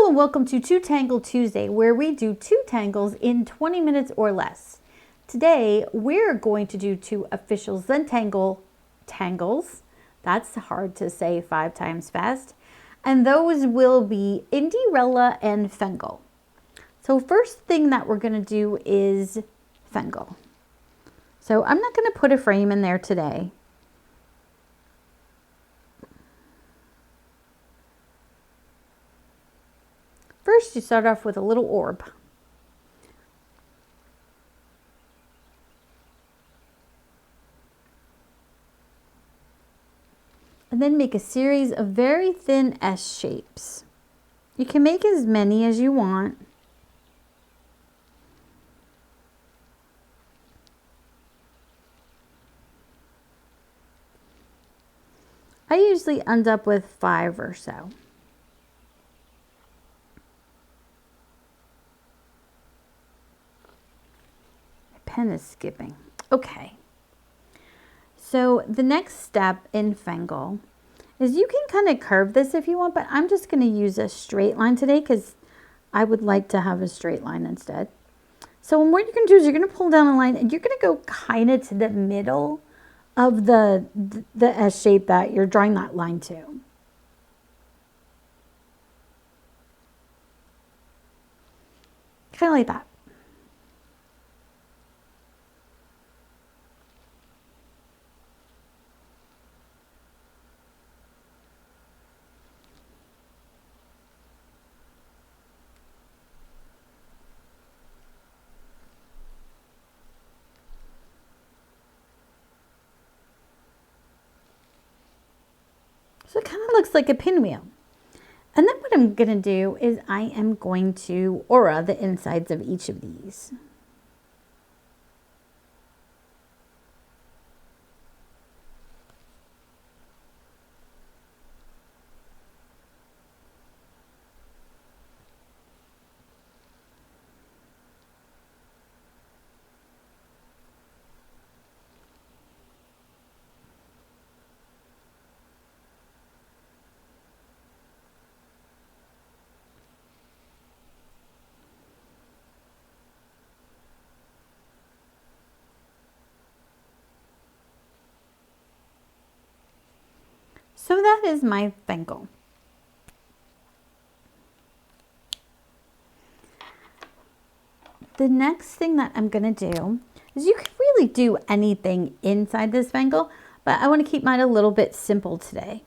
Hello and welcome to Two Tangle Tuesday, where we do 2 tangles in 20 minutes or less. Today, we're going to do 2 official Zentangle tangles. That's hard to say 5 times fast. And those will be Indyrella and Fengle. So first thing that we're going to do is Fengle. So I'm not going to put a frame in there today. First, you start off with a little orb. And then make a series of very thin S shapes. You can make as many as you want. I usually end up with 5 or so. Pen is skipping. Okay. So the next step in Fengle is you can kind of curve this if you want, but I'm just going to use a straight line today because I would like to have a straight line instead. So what you're going to do is you're going to pull down a line and you're going to go kind of to the middle of the S shape that you're drawing that line to. Kind of like that. So it kind of looks like a pinwheel. And then what I'm going to do is I am going to aura the insides of each of these. So that is my Fengle. The next thing that I'm going to do is you can really do anything inside this Fengle, but I want to keep mine a little bit simple today.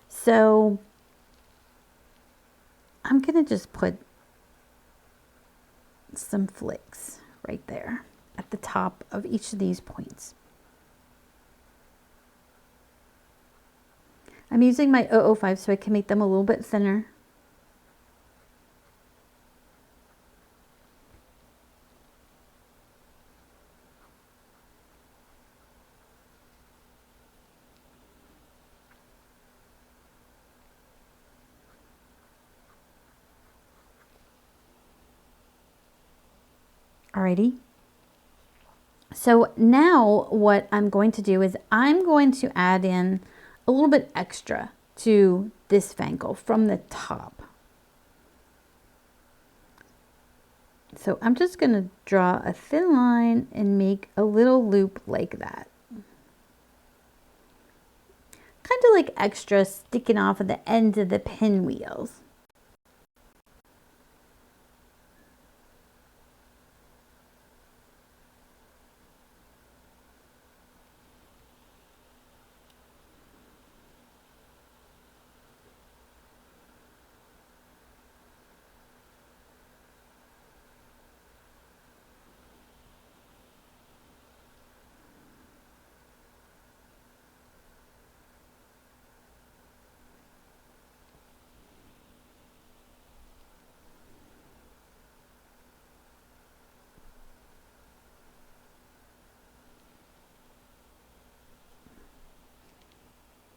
So I'm going to just put some flicks right there at the top of each of these points. I'm using my 005 so I can make them a little bit thinner. Alrighty. So now what I'm going to do is I'm going to add in a little bit extra to this Fengle from the top. So I'm just going to draw a thin line and make a little loop like that. Kind of like extra sticking off at the end of the pinwheels.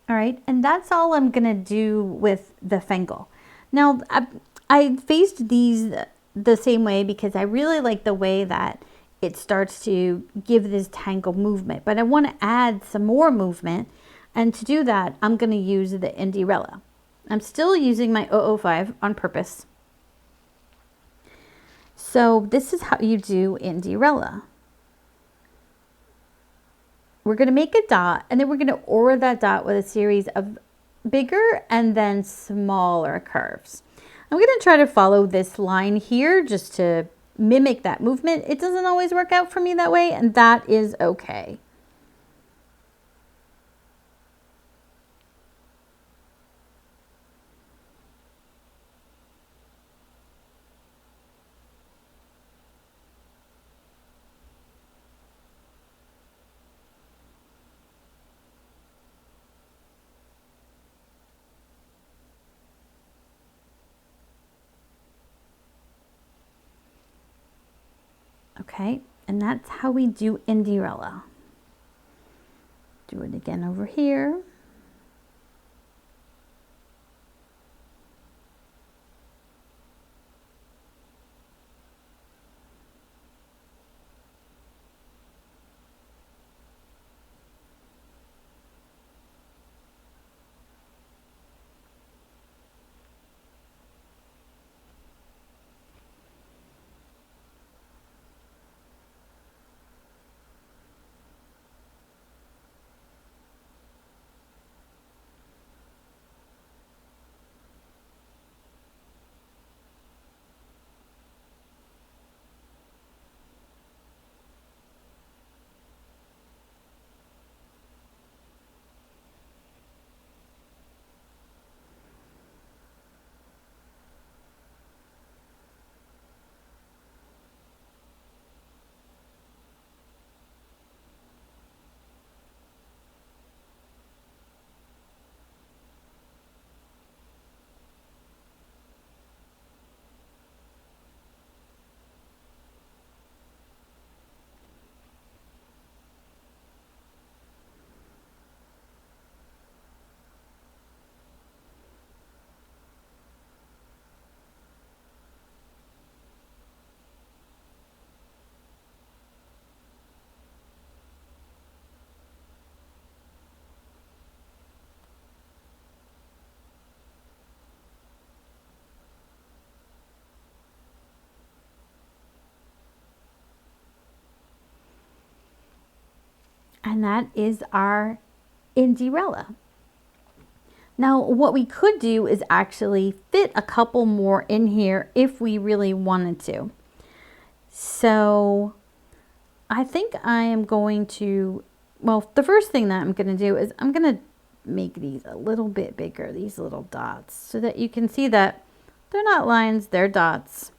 All right, and that's all I'm gonna do with the Fengle. Now, I faced these the same way because I really like the way that it starts to give this tangle movement, but I want to add some more movement, and to do that, I'm gonna use the Indyrella. I'm still using my 005 on purpose. So this is how you do Indyrella. We're going to make a dot, and then we're going to order that dot with a series of bigger and then smaller curves. I'm going to try to follow this line here just to mimic that movement. It doesn't always work out for me that way, and that is okay. Okay, and that's how we do Indyrella. Do it again over here. And that is our Indyrella. Now, what we could do is actually fit a couple more in here if we really wanted to. So I think I am going to, well, the first thing that I'm going to do is I'm going to make these a little bit bigger, these little dots, so that you can see that they're not lines, they're dots.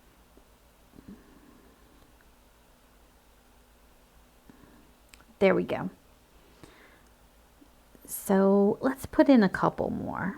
There we go. So let's put in a couple more.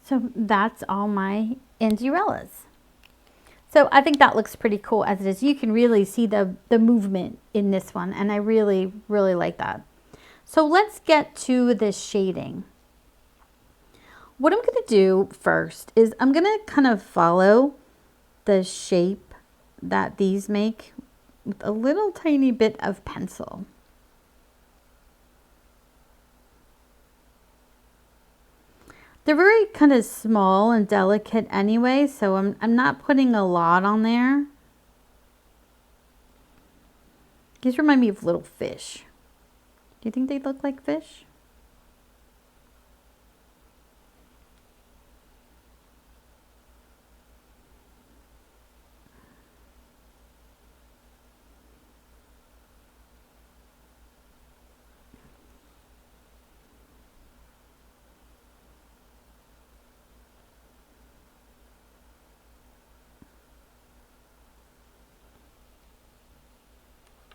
So that's all my Indyrellas. So I think that looks pretty cool as it is. You can really see the movement in this one, and I really, really like that. So let's get to the shading. What I'm going to do first is I'm going to kind of follow the shape that these make with a little tiny bit of pencil. They're very kind of small and delicate anyway, so I'm not putting a lot on there. These remind me of little fish. Do you think they look like fish?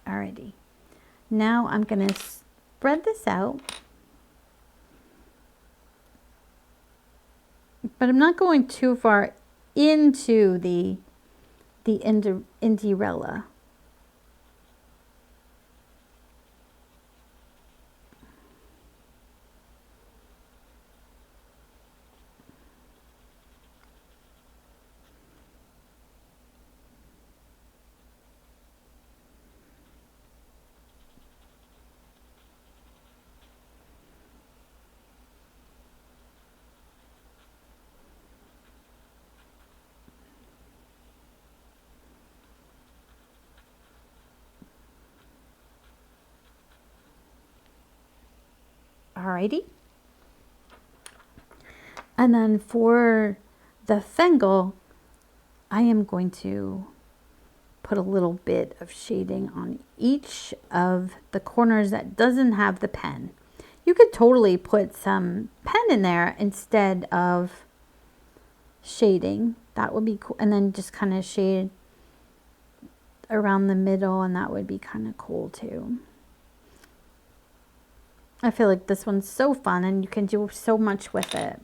Alrighty. Now I'm going to spread this out. But I'm not going too far into the Indyrella. Alrighty. And then for the Fengle, I am going to put a little bit of shading on each of the corners that doesn't have the pen. You could totally put some pen in there instead of shading. That would be cool. And then just kind of shade around the middle, and that would be kind of cool too. I feel like this one's so fun and you can do so much with it.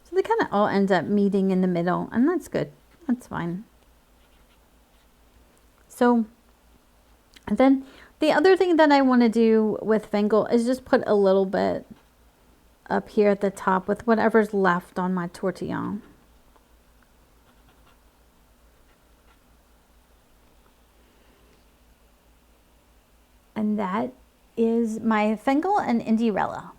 So they kind of all end up meeting in the middle, and that's good. That's fine. So, and then the other thing that I want to do with Fengle is just put a little bit up here at the top with whatever's left on my tortillon. And that is my Fengle and Indyrella.